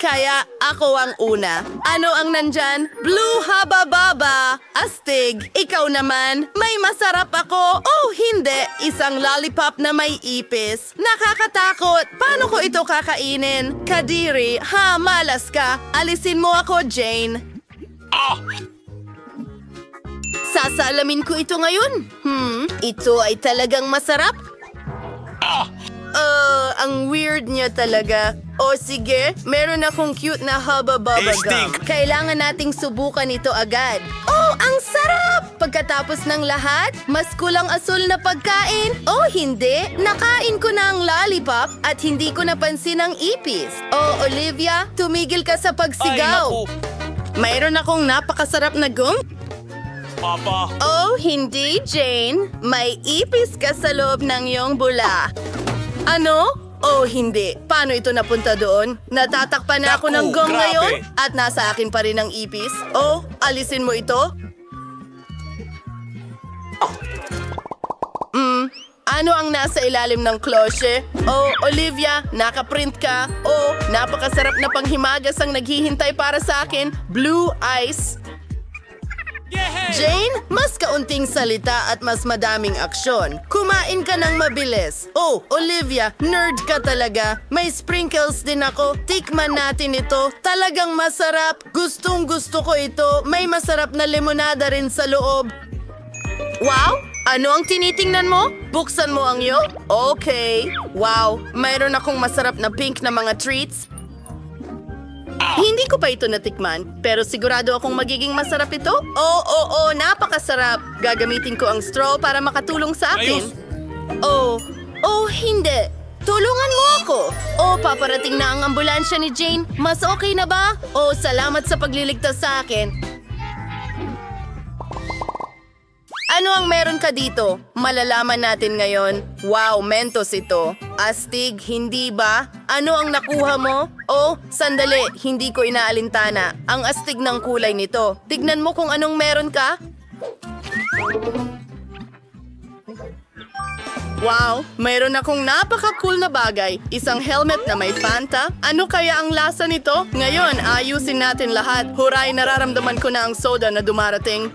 Kaya ako ang una. Ano ang nandyan? Blue haba-baba. Astig, ikaw naman. May masarap ako. Oh, hindi. Isang lollipop na may ipis. Nakakatakot. Paano ko ito kakainin? Kadiri, ha, malas ka. Alisin mo ako, Jane. Sasalamin ko ito ngayon. Ito ay talagang masarap. Ang weird niya talaga. O sige, meron akong cute na haba-baba gum. Kailangan nating subukan ito agad. Oh, ang sarap! Pagkatapos ng lahat, mas kulang asul na pagkain. Oh, hindi. Nakain ko na ang lollipop at hindi ko napansin ang ipis. Oh, Olivia, tumigil ka sa pagsigaw. Mayroon akong napakasarap na gum. Papa. Oh, hindi, Jane. May ipis ka sa loob ng iyong bula. Ano? Oh, hindi. Paano ito napunta doon? Natatakpan na ako ng gum ngayon at nasa akin pa rin ang ipis. Oh, alisin mo ito. Ano ang nasa ilalim ng klosye? Oh, Olivia, nakaprint ka. Oh, napakasarap na panghimagas ang naghihintay para sa akin. Blue ice. Jane, mas kaunting salita at mas madaming aksyon. Kumain ka ng mabilis. Oh, Olivia, nerd ka talaga. May sprinkles din ako. Tikman natin ito. Talagang masarap. Gustong gusto ko ito. May masarap na limonada rin sa loob. Wow! Ano ang tinitingnan mo? Buksan mo ang iyo? Okay. Wow, mayroon akong masarap na pink na mga treats. Hindi ko pa ito natikman, pero sigurado akong magiging masarap ito. Oo, napakasarap. Gagamitin ko ang straw para makatulong sa akin. Oh, hindi. Tulungan mo ako. Oh, paparating na ang ambulansya ni Jane. Mas okay na ba? Oh, salamat sa pagliligtas sa akin. Ano ang meron ka dito? Malalaman natin ngayon. Wow, Mentos ito. Astig, hindi ba? Ano ang nakuha mo? Oh, sandali, hindi ko inaalintana. Ang astig ng kulay nito. Tignan mo kung anong meron ka. Wow, mayroon akong napaka-cool na bagay. Isang helmet na may Fanta. Ano kaya ang lasa nito? Ngayon, ayusin natin lahat. Huray, nararamdaman ko na ang soda na dumarating.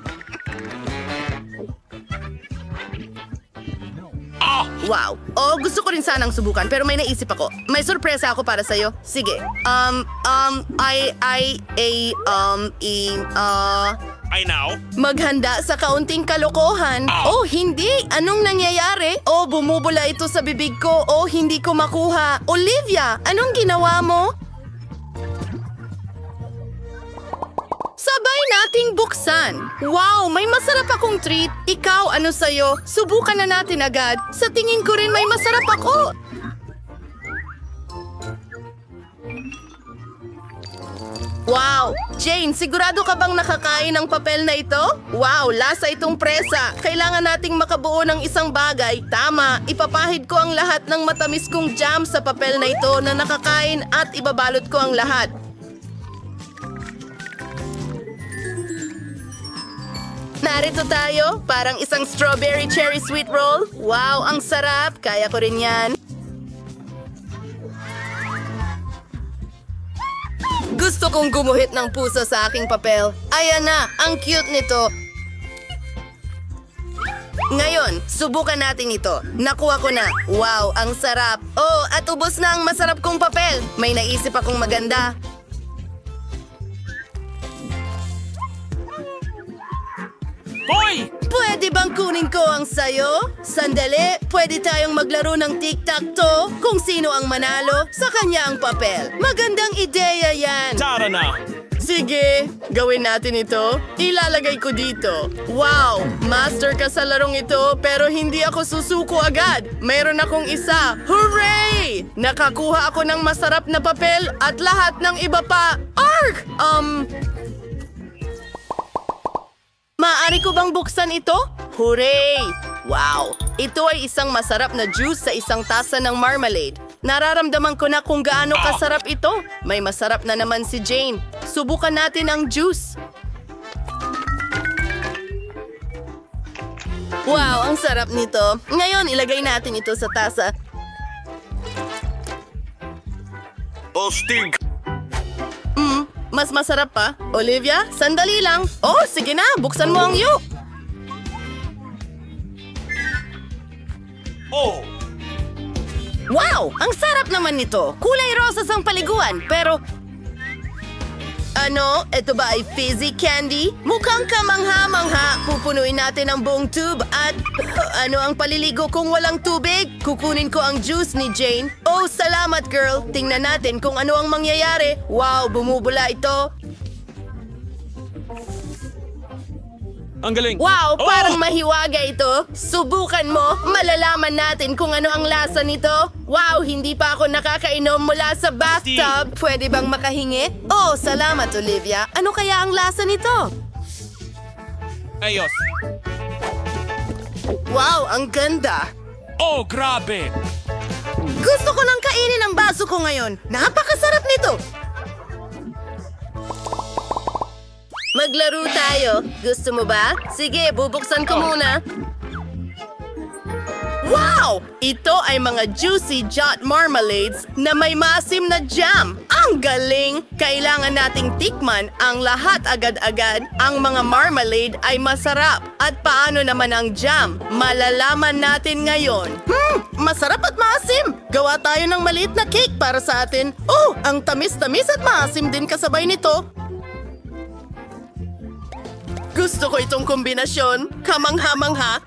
Wow. Oh, gusto ko rin sanang subukan pero may naisip ako. May sorpresa ako para sa'yo. Sige. I know. Maghanda sa kaunting kalokohan. Oh, hindi. Anong nangyayari? Oh, bumubula ito sa bibig ko. Oh, hindi ko makuha. Olivia, anong ginawa mo? Sabay nating buksan. Wow, may masarap akong treat. Ikaw, ano sa'yo? Subukan na natin agad. Sa tingin ko rin may masarap ako. Wow! Jane, sigurado ka bang nakakain ng papel na ito? Wow, lasa itong presa. Kailangan nating makabuo ng isang bagay. Tama, ipapahid ko ang lahat ng matamis kong jam sa papel na ito na nakakain at ibabalot ko ang lahat. Narito tayo, parang isang strawberry cherry sweet roll. Wow, ang sarap. Kaya ko rin yan. Gusto kong gumuhit ng puso sa aking papel. Ayan na, ang cute nito. Ngayon, subukan natin ito. Nakuha ko na. Wow, ang sarap. Oh, at ubos na ang masarap kong papel. May naisip akong maganda. Hoy! Pwede bang kunin ko ang sayo? Sandali, pwede tayong maglaro ng tic-tac-toe. Kung sino ang manalo, sa kanya ang papel. Magandang ideya yan. Tara na! Sige, gawin natin ito. Ilalagay ko dito. Wow, master ka sa larong ito pero hindi ako susuko agad. Mayroon akong isa. Hooray! Nakakuha ako ng masarap na papel at lahat ng iba pa. Arg! Maaari ko bang buksan ito? Hooray! Wow! Ito ay isang masarap na juice sa isang tasa ng marmalade. Nararamdaman ko na kung gaano kasarap ito. May masarap na naman si Jane. Subukan natin ang juice. Wow! Ang sarap nito. Ngayon, ilagay natin ito sa tasa. Astig! Mas masarap pa. Olivia, sandali lang. Oh, sige na, buksan mo ang yolk. Oh! Wow! Ang sarap naman nito. Kulay rosas ang paliguan, pero... Ano? Ito ba ay fizzy candy? Mukhang kamangha-mangha. Pupunuin natin ang buong tube at... Ano ang paliligo kung walang tubig? Kukunin ko ang juice ni Jane. Oh, salamat girl. Tingnan natin kung ano ang mangyayari. Wow, bumubula ito. Ang galing! Wow, Oh! parang mahiwaga ito. Subukan mo. Malalaman natin kung ano ang lasa nito. Wow, hindi pa ako nakakainom mula sa bathtub. Pwede bang makahingi? Oh, salamat Olivia. Ano kaya ang lasa nito? Ayos! Wow, ang ganda. Oh, grabe! Gusto ko nang kainin ang baso ko ngayon. Napakasarap nito. Maglaro tayo. Gusto mo ba? Sige, bubuksan ko muna. Wow! Ito ay mga juicy jot marmalades na may maasim na jam. Ang galing! Kailangan nating tikman ang lahat agad-agad. Ang mga marmalade ay masarap. At paano naman ang jam? Malalaman natin ngayon. Masarap at maasim! Gawa tayo ng maliit na cake para sa atin. Oh, ang tamis-tamis at maasim din kasabay nito. Gusto ko itong kombinasyon. Kamangha-mangha.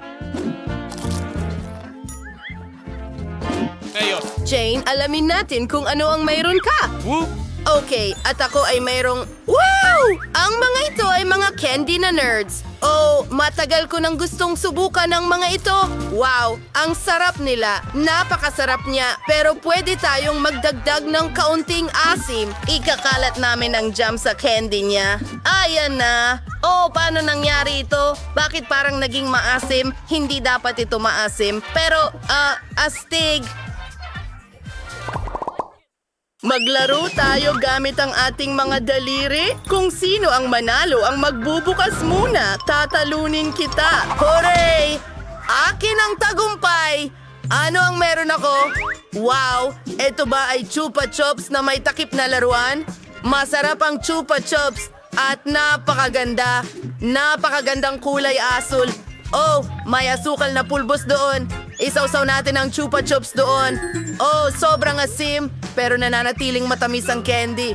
Ayos! Jane, alamin natin kung ano ang mayroon ka. Woo! Okay, at ako ay mayroong... Wow! Ang mga ito ay mga candy na nerds. Oh, matagal ko nang gustong subukan ang mga ito. Wow, ang sarap nila. Napakasarap niya. Pero pwede tayong magdagdag ng kaunting asim. Ikakalat namin ang jam sa candy niya. Ayan na. Oh, paano nangyari ito? Bakit parang naging maasim? Hindi dapat ito maasim. Pero, astig. Maglaro tayo gamit ang ating mga daliri. Kung sino ang manalo ang magbubukas muna, tatalunin kita. Hooray! Akin ang tagumpay! Ano ang meron ako? Wow! Ito ba ay Chupa Chups na may takip na laruan? Masarap ang Chupa Chups at napakaganda. Napakagandang kulay asul. Oh, may asukal na pulbos doon. Isawsaw natin ang Chupa Chups doon. Oh, sobrang asim, pero nananatiling matamis ang candy.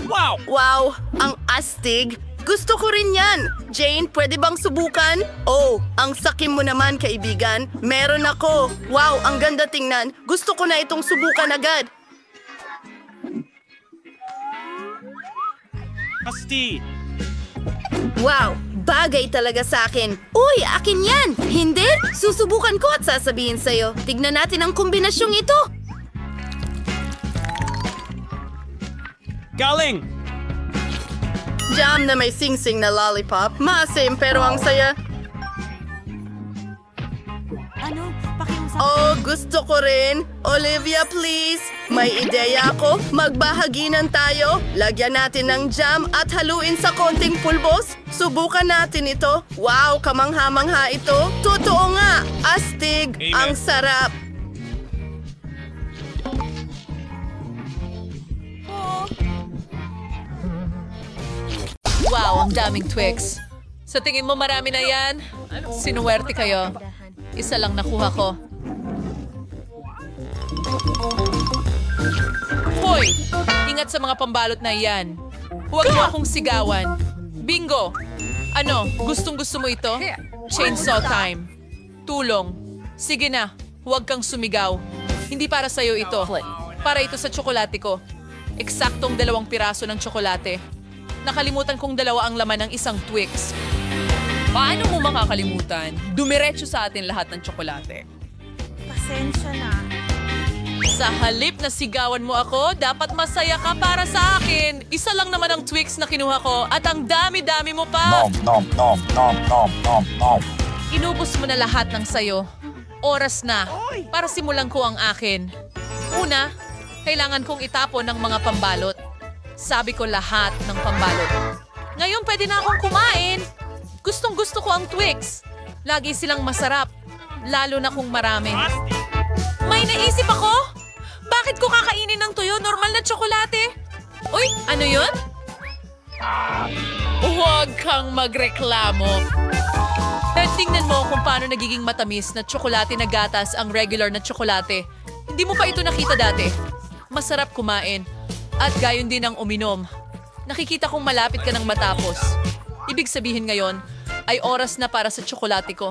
Wow! Wow, ang astig. Gusto ko rin yan. Jane, pwede bang subukan? Oh, ang sakim mo naman, kaibigan. Meron ako. Wow, ang ganda tingnan. Gusto ko na itong subukan agad. Asti! Wow, bagay talaga sa akin. Uy, akin yan! Hindi? Susubukan ko at sasabihin sa'yo. Tignan natin ang kombinasyong ito. Galing! Jam na may sing-sing na lollipop. Maasim pero ang saya. Oh, gusto ko rin. Olivia, please. May ideya ako. Magbahaginan tayo. Lagyan natin ng jam at haluin sa konting pulbos. Subukan natin ito. Wow, kamangha-mangha ito. Totoo nga. Astig. Amen. Ang sarap. Wow, ang daming Twix. Sa tingin mo marami na yan? Sinuwerte kayo. Isa lang nakuha ko. Hoy! Ingat sa mga pambalot na yan. Huwag mo akong sigawan. Bingo! Ano, gustong-gusto mo ito? Chainsaw time. Tulong. Sige na, huwag kang sumigaw. Hindi para sa'yo ito. Para ito sa tsokolate ko. Eksaktong 2 piraso ng tsokolate. Nakalimutan kong 2 ang laman ng isang Twix. Paano mo makakalimutan? Dumiretso sa atin lahat ng tsokolate. Pasensya na. Sa halip na sigawan mo ako, dapat masaya ka para sa akin. Isa lang naman ang Twix na kinuha ko at ang dami-dami mo pa. Nom, nom, nom, nom, nom, nom, nom. Inubos mo na lahat ng sayo. Oras na para simulan ko ang akin. Una, kailangan kong itapon ng mga pambalot. Sabi ko lahat ng pambalot. Ngayon pwede na akong kumain. Gustong-gusto ko ang Twix. Lagi silang masarap, lalo na kung marami. May naisip ako! Bakit ko kakainin ng tuyo? Normal na tsokolate. Uy, ano yun? Huwag kang magreklamo. Pero tingnan mo kung paano nagiging matamis na tsokolate na gatas ang regular na tsokolate. Hindi mo pa ito nakita dati. Masarap kumain. At gayon din ang uminom. Nakikita kong malapit ka nang matapos. Ibig sabihin ngayon, ay oras na para sa tsokolate ko.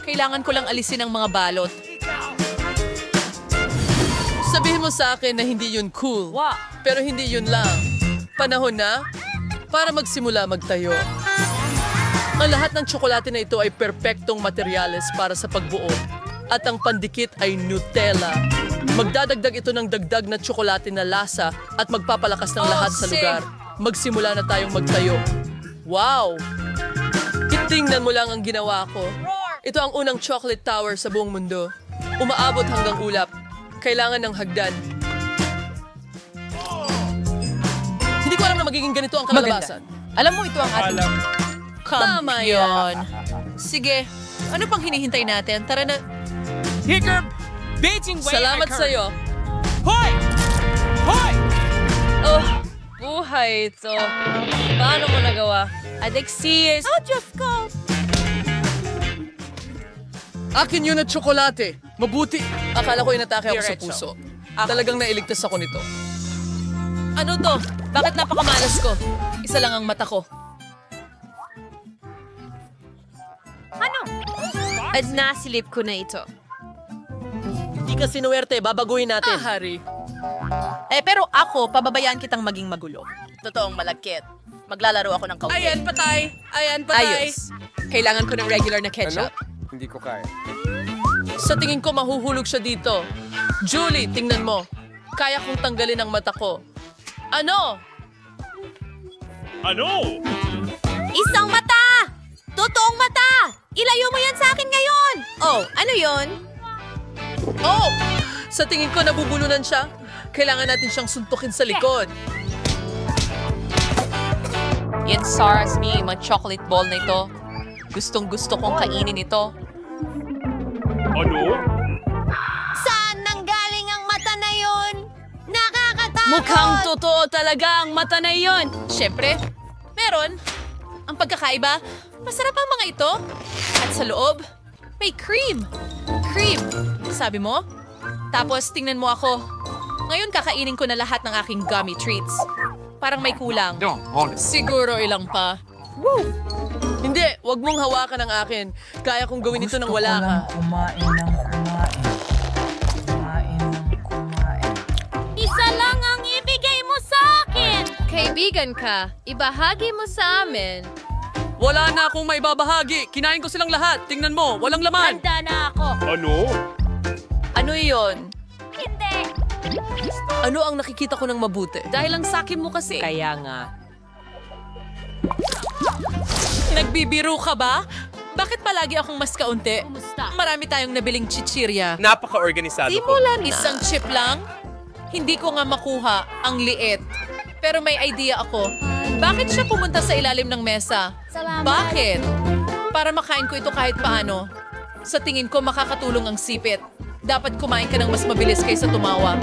Kailangan ko lang alisin ang mga balot. Sabihin mo sa akin na hindi yun cool. Pero hindi yun lang. Panahon na para magsimula magtayo. Ang lahat ng tsokolate na ito ay perpektong materyales para sa pagbuo. At ang pandikit ay Nutella. Magdadagdag ito ng dagdag na tsokolate na lasa at magpapalakas ng lahat sa lugar. Magsimula na tayong magtayo. Wow! Tingnan mo lang ang ginawa ko. Ito ang unang chocolate tower sa buong mundo. Umaabot hanggang ulap. Kailangan ng hagdan. Hindi ko alam na magiging ganito ang kalalabasan. Alam mo, ito ang ating... Tama yun. Sige, ano pang hinihintay natin? Tara na. Hiccup! Beijing way Salamat sa'yo. Hoy! Hoy! Oh, buhay ito. Paano mo nagawa? Alexis! Oh, Diyos ko! Akin yun at tsokolate. Mabuti. Akala ko inatake ako sa puso. Talagang nailigtas ako nito. Ano to? Bakit napakamalas ko? Isa lang ang mata ko. At nasilip ko na ito. Hindi ka sinuwerte, babaguhin natin. Hari. Pero ako, pababayaan kitang maging magulo. Totoong malagkit. Maglalaro ako ng kaunti. Ayan, patay. Ayan, patay. Ayos. Kailangan ko ng regular na ketchup. Hindi ko kaya. Sa tingin ko, mahuhulog siya dito. Julie, tingnan mo. Kaya kong tanggalin ang mata ko. Ano? Ano? Isang mata! Totoong mata! Ilayo mo yan sa akin ngayon! Oh, ano yon? Oh! Sa tingin ko, nabubulunan siya. Kailangan natin siyang suntukin sa likod. Yan SARS me, mga chocolate ball na ito. Gustong gusto kong kainin ito. Ano? Saan nanggaling ang mata na yon? Nakakatakot! Mukhang totoo talaga ang mata na iyon. Siyempre, meron. Ang pagkakaiba, masarap ang mga ito. At sa loob, may cream. Cream, sabi mo? Tapos tingnan mo ako. Ngayon kakainin ko na lahat ng aking gummy treats. Parang may kulang. Siguro ilang pa. Hindi, wag mong hawakan ang akin. Kaya kong gawin ito nang wala ka. Isa lang ang ibigay mo sa akin! Kaibigan ka, ibahagi mo sa amin. Wala na akong may babahagi. Kinain ko silang lahat. Tingnan mo, walang laman. Handa na ako! Ano? Ano iyon? Hindi! Ano ang nakikita ko ng mabuti? Dahil ang sakin mo kasi. Kaya nga. Nagbibiro ka ba? Bakit palagi akong mas kaunti? Marami tayong nabiling chichirya. Napaka-organisado ko. Simulan na. Isang chip lang? Hindi ko nga makuha. Ang liit. Pero may idea ako. Bakit siya pumunta sa ilalim ng mesa? Salamat. Bakit? Para makain ko ito kahit paano. Sa tingin ko makakatulong ang sipit. Dapat kumain ka ng mas mabilis kaysa tumawa.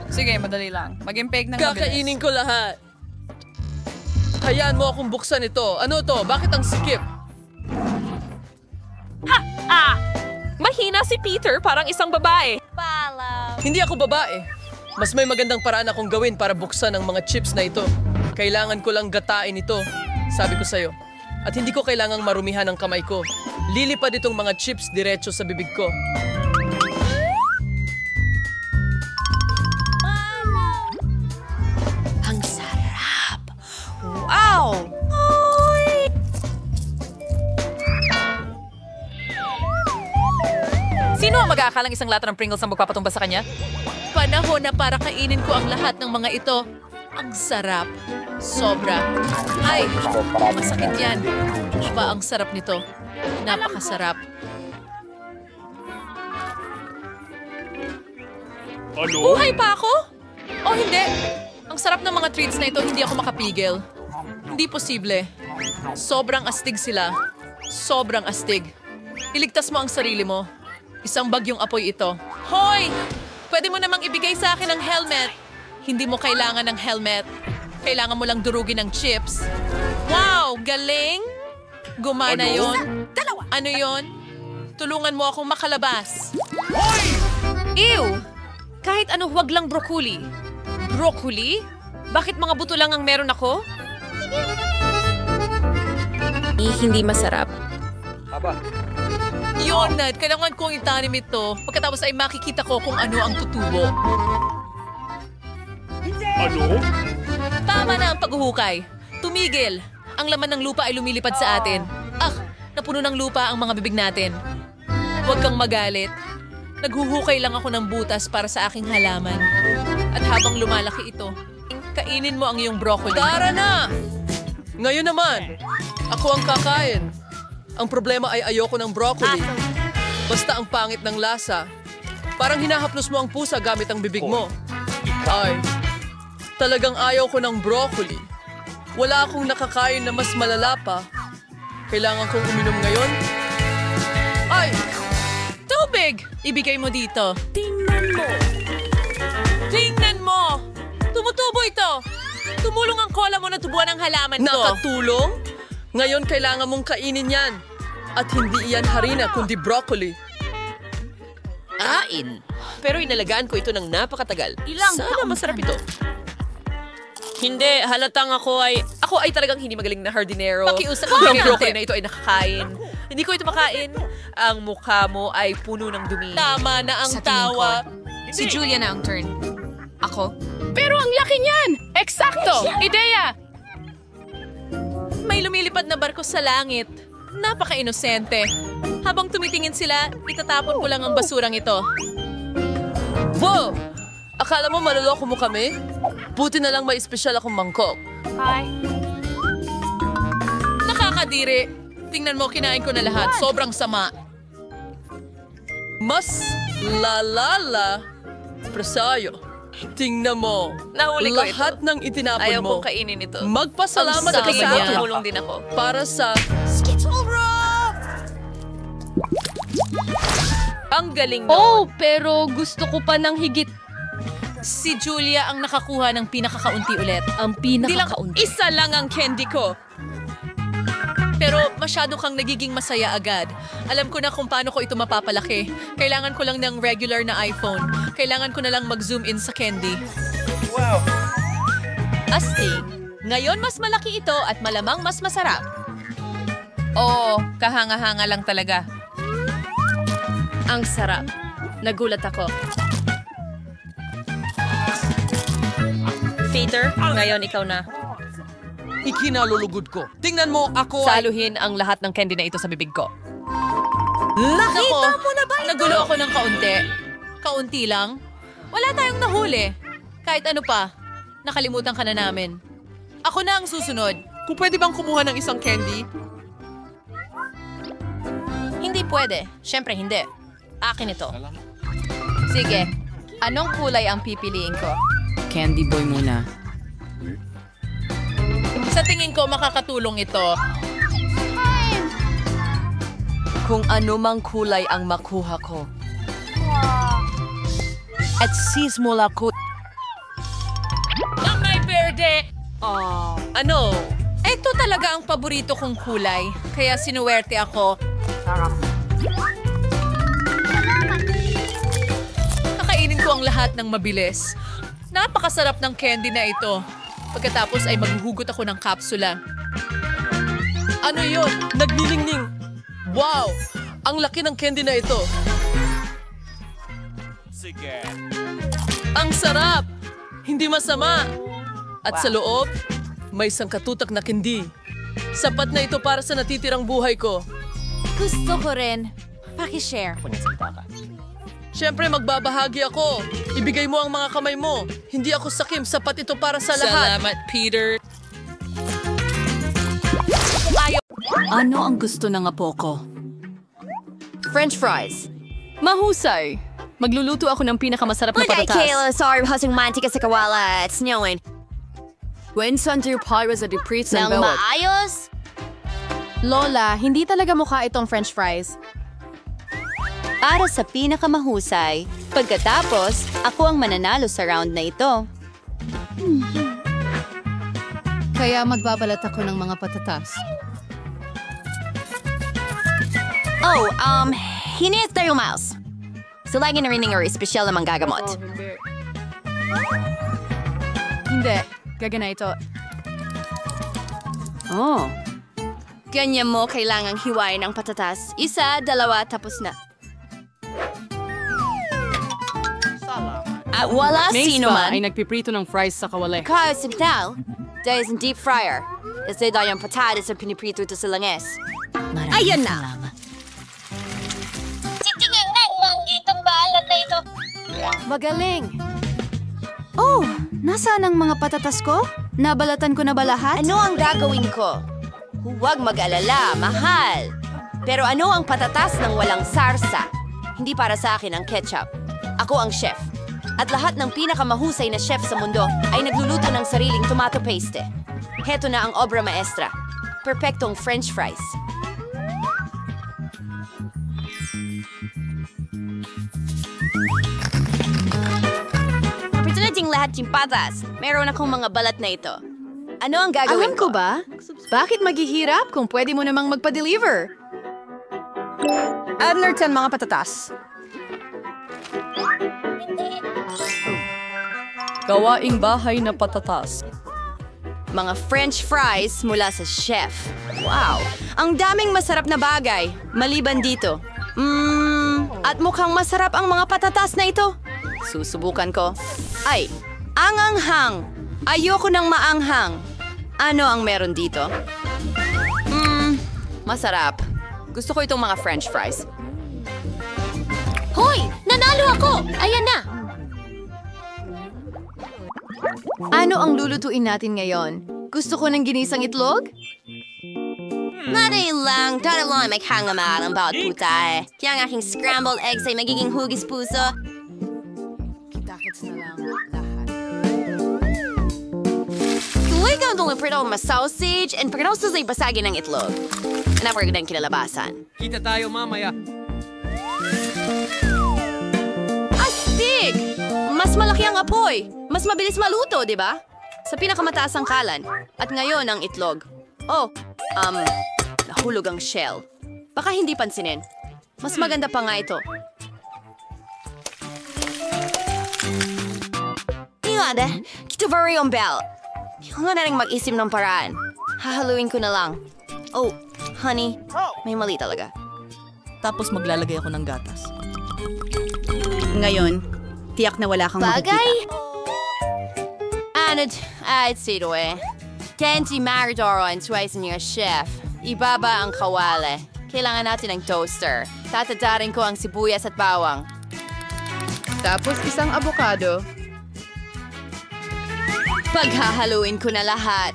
Sige, madali lang. Mag-impeg ng Kakainin ko lahat. Hayaan mo akong buksan ito. Ano to? Bakit ang skip? Mahina si Peter, parang isang babae. Hindi ako babae. Mas may magandang paraan akong gawin para buksan ang mga chips na ito. Kailangan ko lang gatain ito. Sabi ko sa'yo. At hindi ko kailangang marumihan ang kamay ko. Lilipad itong mga chips diretso sa bibig ko. Ang sarap. Wow! Sino ang mag-aakalang isang lata ng Pringles ang magpapatumba sa kanya? Panahon na para kainin ko ang lahat ng mga ito. Ang sarap. Sobra. Ay, masakit yan. Iba ang sarap nito. Napakasarap. Ano? Buhay pa ako? O hindi? Ang sarap ng mga treats na ito, hindi ako makapigil. Hindi posible. Sobrang astig sila. Sobrang astig. Iligtas mo ang sarili mo. Isang bagyong apoy ito. Hoy! Pwede mo namang ibigay sa akin ang helmet. Hindi mo kailangan ng helmet. Kailangan mo lang durugin ng chips. Wow! Galing! Gumana Ano? yon. Ano yon? Tulungan mo akong makalabas. Ew! Kahit ano, huwag lang broccoli. Broccoli? Bakit mga buto lang ang meron ako? Hindi masarap. Yun, Nad. Kailangan kong itanim ito. Pagkatapos ay makikita ko kung ano ang tutubo. Ano? Tama na ang paghuhukay. Tumigil. Ang laman ng lupa ay lumilipad sa atin. Napuno ng lupa ang mga bibig natin. Huwag kang magalit. Naghuhukay lang ako ng butas para sa aking halaman. At habang lumalaki ito, kainin mo ang iyong broccoli. Tara na! Ngayon naman, ako ang kakain. Ang problema ay ayoko ng broccoli. Basta ang pangit ng lasa. Parang hinahaplos mo ang pusa gamit ang bibig mo. Ay, talagang ayaw ko ng broccoli. Wala akong nakakain na mas malala pa. Kailangan kong uminom ngayon? Ay! Tubig! Ibigay mo dito. Tingnan mo! Tumutubo ito! Tumulong ang cola mo na tubuan ang halaman ko. Nakatulong? Ngayon kailangan mong kainin yan. At hindi iyan harina kundi broccoli. Pero inalagaan ko ito ng napakatagal. Sana masarap ito. Hindi, halatang ako ay talagang hindi magaling na hardinero. Pakiusap Ang ka, broccoli Ate. na ito ay nakakain. Hindi ko ito makain. Ang mukha mo ay puno ng dumi. Tama na ang tawa. Si Julia na ang turn. Ako? Pero ang laki niyan! Eksakto! Ideya! May lumilipad na barko sa langit. Napaka-inosente. Habang tumitingin sila, itatapon ko lang ang basurang ito. Wow! Akala mo maloloko mo kami? Buti na lang may espesyal akong mangkok. Nakakadiri. Tingnan mo, kinain ko na lahat. Sobrang sama. Mas lalala. Presayo. Tingnan mo. Nahuli ko Lahat ng itinapon Ayaw mo. kong kainin ito. Magpasalamat Ang ka sama sa niya. akin. Tumulong din ako. Para sa... Ang galing doon. Pero gusto ko pa ng higit. Si Julia ang nakakuha ng pinakakaunti ulit. Ang pinakakaunti. Isa lang ang candy ko. Pero masyado kang nagiging masaya agad. Alam ko na kung paano ko ito mapapalaki. Kailangan ko lang ng regular na iPhone. Kailangan ko na lang mag-zoom in sa candy. Astig. Ngayon mas malaki ito at malamang mas masarap. Oo, kahanga-hanga lang talaga. Ang sarap. Nagulat ako. Peter, ngayon ikaw na. Ikinalulugod ko. Tingnan mo, ako ay... Saluhin ang lahat ng candy na ito sa bibig ko. Nakita mo na ba ito? Nagulo ako ng kaunti. Kaunti lang? Wala tayong nahuli. Kahit ano pa, nakalimutan ka na namin. Ako na ang susunod. Kung pwede bang kumuha ng isang candy? Hindi pwede. Siyempre hindi. Akin ito. Sige. Anong kulay ang pipiliin ko? Candy boy muna. Sa tingin ko, makakatulong ito. Kung ano mang kulay ang makuha ko. At sismula ko... Ang may berde! Ano? Ito talaga ang paborito kong kulay. Kaya sinuwerte ako. Kakainin ko ang lahat ng mabilis. Napakasarap ng candy na ito. Pagkatapos ay maghuhugot ako ng kapsula. Ano yon? Nagniningning. Wow! Ang laki ng candy na ito. Sige. Ang sarap! Hindi masama. At sa loob, may sangkatutak na candy. Sapat na ito para sa natitirang buhay ko. Gusto ko rin. Paki-share. Siyempre, magbabahagi ako. Ibigay mo ang mga kamay mo. Hindi ako sakim. Sapat ito para sa lahat. Salamat, Peter. Ano ang gusto ng apo ko? French fries. Mahusay. Magluluto ako ng pinakamasarap na patatas. sorry, hasing mantika sa kawala. It's snowing. When Sanjay Pirates at the Pritz and Bawat. maayos? Lola, hindi talaga mukha itong French fries. Para sa pinakamahusay, pagkatapos, ako ang mananalo sa round na ito. Kaya magbabalat ako ng mga patatas. Oh, hinihit tayo, Miles. So, lagi na rin ng espesyal na manggagamot. Hindi. Gagana ito. Oh. Ganyan mo kailangang hiwain ang patatas. 1, 2, tapos na. At wala sino man. ay nagpiprito ng fries sa kawali. Because now, there is a deep fryer. Kasi dahil yung patatas ang piniprito ito sa langes. Ayan na! Titingnan mo itong balat na ito. Magaling! Oh, nasaan ang mga patatas ko? Nabalatan ko na ba lahat? Ano ang gagawin ko? Huwag mag-alala, mahal. Pero ano ang patatas ng walang sarsa? Hindi para sa akin ang ketchup. Ako ang chef. At lahat ng pinakamahusay na chef sa mundo ay nagluluto ng sariling tomato paste. Heto na ang obra maestra. Perpektong French fries. Pretending lahat yung patas. Meron akong mga balat na ito. Ano ang gagawin Alam ko ba? Bakit maghihirap kung pwede mo namang magpa-deliver? Adlerton mga patatas. Gawaing bahay na patatas. Mga French fries mula sa chef. Wow! Ang daming masarap na bagay, maliban dito. At mukhang masarap ang mga patatas na ito. Susubukan ko. Ay, anganghang! Ayoko ng maanghang. Ano ang meron dito? Masarap. Gusto ko itong mga French fries. Hoy! Nanalo ako! Ayan na! Ano ang lulutuin natin ngayon? Gusto ko ng ginisang itlog? Madali lang, dahil lang may hangamal ang bawat puta eh. Kaya ang aking scrambled eggs ay magiging hugis puso. Kitakits na lang lahat. Tuloy ka itong liprito ang sausage and pagkanosos ay basagin ng itlog. Hanapar ko ng kinalabasan. Kita tayo mamaya. Astig! Mas malaki ang apoy. Mas mabilis maluto, di ba? Sa pinakamataas ang kalan. At ngayon ang itlog. Oh, nahulog ang shell. Baka hindi pansinin. Mas maganda pa nga ito. Ingada, kito ba yung bell? Yung nga na rin mag-isip ng paraan. Hahaluin ko na lang. Oh, honey, may mali talaga. Tapos maglalagay ako ng gatas. Ngayon, tiyak na wala kang Bagay? I'd say to eh. Kenji Maridoro and twice in your chef. Ibaba ang kawali. Kailangan natin ng toaster. Tatadarin ko ang sibuyas at bawang. Tapos isang abokado. Paghahaluin ko na lahat.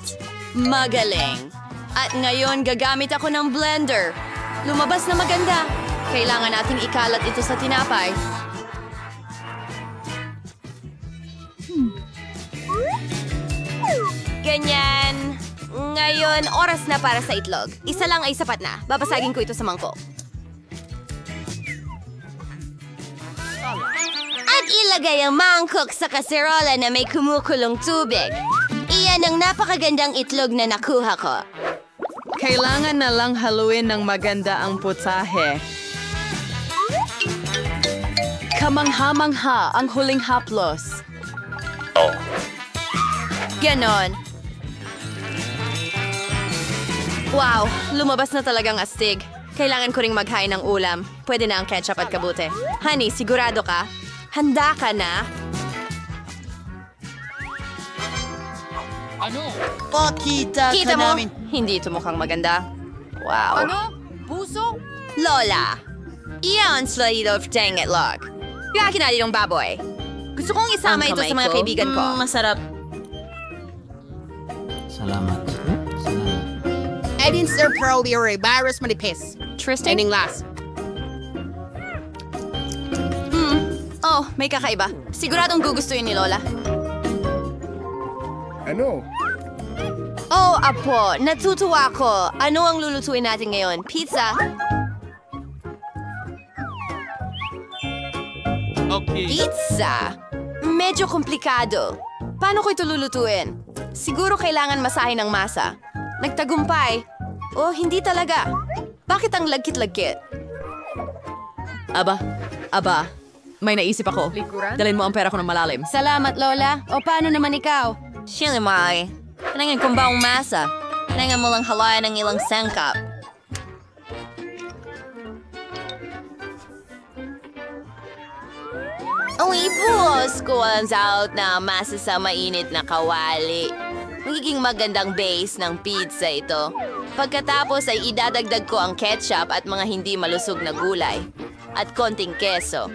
Magaling. At ngayon gagamit ako ng blender. Lumabas na maganda. Kailangan nating ikalat ito sa tinapay. Ganyan. Ngayon, oras na para sa itlog. Isa lang ay sapat na. Babasagin ko ito sa mangkok. At ilagay ang mangkok sa kaserola na may kumukulong tubig. Iyan ang napakagandang itlog na nakuha ko. Kailangan na lang haluin ng maganda ang putahe. Kamangha-mangha ang huling haplos. Ganon. Wow, lumabas na talagang astig. Kailangan ko ring maghain ng ulam. Pwede na ang ketchup at kabute. Honey, sigurado ka? Handa ka na? Ano? Pakita Kita mo? Hindi ito mukhang maganda. Wow. Ano? Puso? Lola, iyan slido of dang itlog. Yung akin na yung baboy. Gusto kong isama ito sa mga kaibigan ko. Masarap. Salamat. Edin Sir Pearl Yuri, virus manipis. Tristan? Ending last. Oh, may kakaiba. Siguradong gugustuhin ni Lola. Ano? Oh, apo, natutuwa ko. Ano ang lulutuin natin ngayon? Pizza? Okay. Pizza? Medyo komplikado. Paano ko ito lulutuin? Siguro kailangan masahin ng masa. Nagtagumpay. Oh, hindi talaga. Bakit ang lagkit-lagkit? Aba, may naisip ako. Dalhin mo ang pera ko ng malalim. Salamat, Lola. O paano naman ikaw? Shilimay, kailangan kong baong masa. Kailangan mo lang halayan ng ilang sangkap. Ang ibuhos ko ang out na masa sa mainit na kawali. Magiging magandang base ng pizza ito. Pagkatapos ay idadagdag ko ang ketchup at mga hindi malusog na gulay. At konting keso.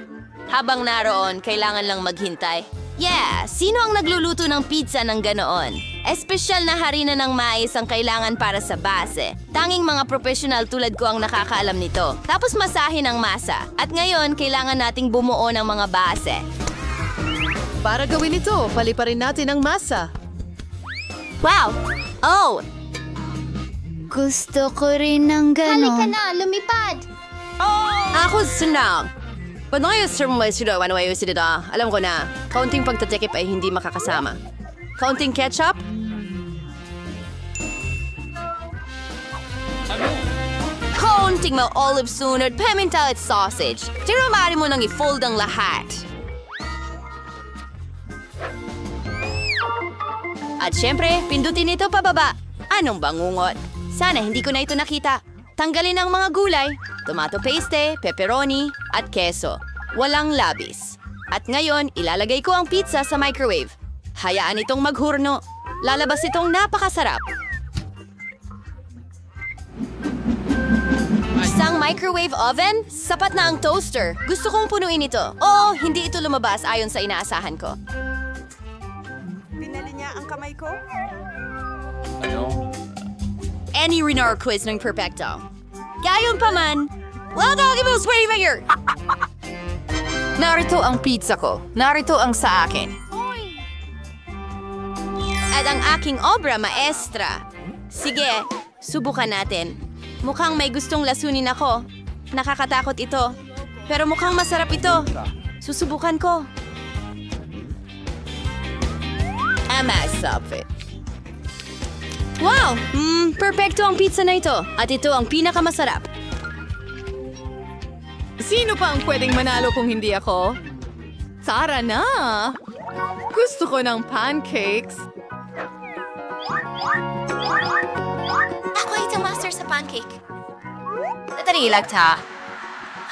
Habang naroon, kailangan lang maghintay. Yeah! Sino ang nagluluto ng pizza ng ganoon? Espesyal na harina ng mais ang kailangan para sa base. Tanging mga profesional tulad ko ang nakakaalam nito. Tapos masahin ang masa. At ngayon, kailangan nating bumuo ng mga base. Para gawin ito, paliparin natin ang masa. Wow! Oh! Gusto ko rin ng ganon. Halika na, lumipad! Ako sunang. Paano kayo sumulay sila? Ano kayo sila? Alam ko na, kaunting pagtatikip ay hindi makakasama. Kaunting ketchup? Kaunting mga olive sunod, pimentel at sausage. Tinamari mo nang i-fold ang lahat. At syempre, pindutin ito pababa. Anong bangungot? Sana hindi ko na ito nakita. Tanggalin ang mga gulay, tomato paste, pepperoni, at keso. Walang labis. At ngayon, ilalagay ko ang pizza sa microwave. Hayaan itong maghurno. Lalabas itong napakasarap. Isang microwave oven? Sapat na ang toaster. Gusto kong punuin ito. Oo, hindi ito lumabas ayon sa inaasahan ko. Pinali niya ang kamay ko? Ano? Any Renard quiz ng perfecto. Gayon pa man, wala tawagin mo, sweaty finger! Narito ang pizza ko. Narito ang sa akin. At ang aking obra maestra. Sige, subukan natin. Mukhang may gustong lasunin ako. Nakakatakot ito. Pero mukhang masarap ito. Susubukan ko. Amasap. Wow! Perfecto ang pizza na ito. At ito ang pinakamasarap. Sino pa ang pwedeng manalo kung hindi ako? Tara na! Gusto ko ng pancakes. Ako itong master sa pancake. Natari lagta.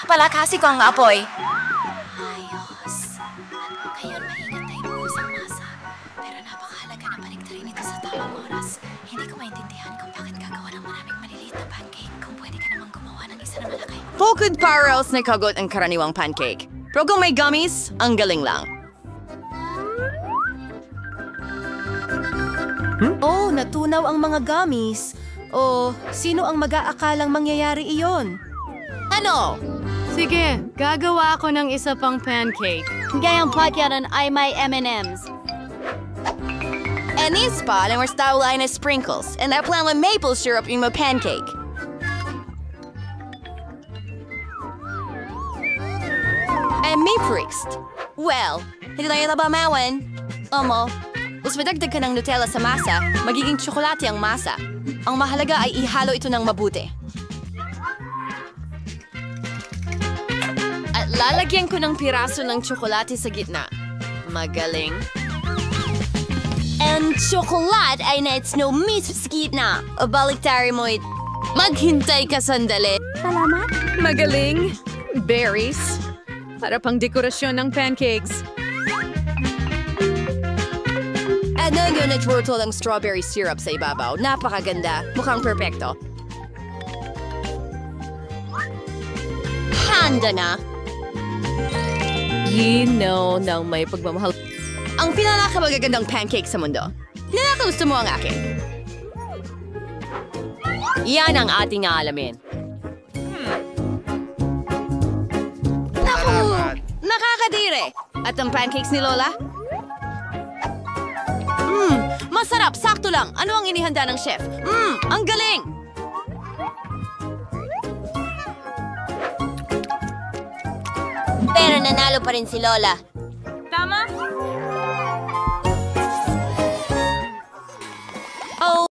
Palakasi ko ang apoy. Ayos. Ngayon maingat tayo buhos ang masa. Pero napakahalaga na paligtarin ito sa tamang oras. Hindi ko maintindihan kung bakit gagawa ng maraming maliliit na pancake kung pwede ka namang gumawa ng isa na malaki. Bukod parallels na kagot ang karaniwang pancake. Pero kung may gummies, ang galing lang. Oh, natunaw ang mga gummies. O, sino ang mag-aakalang mangyayari iyon? Ano? Sige, gagawa ako ng isa pang pancake. Gayang pakyaran ay may M&M's. And this pa, ang style line is sprinkles. And that plan with maple syrup yung mga pancake. And may priest. Well, hindi tayo nabamawan. Mas madagdag ka ng Nutella sa masa, magiging tsokolate ang masa. Ang mahalaga ay ihalo ito ng mabuti. At lalagyan ko ng piraso ng tsokolate sa gitna. Magaling. And tsokolate ay na-snow mismo sa gitna. O baliktari mo it. Maghintay ka sandali. Salamat. Magaling. Berries. Para pang dekorasyon ng pancakes. At ngayon nag-turtle ang strawberry syrup sa ibabaw. Napakaganda. Mukhang perfecto. Handa na. Ginaw ng may pagmamahal. Ang pinakamagagandang pancake sa mundo. Nakagusto mo ang akin. Yan ang ating aalamin. Naku! Nakakadire! At ang pancakes ni Lola? Masarap! Sakto lang! Ano ang inihanda ng chef? Ang galing! Pero nanalo pa rin si Lola.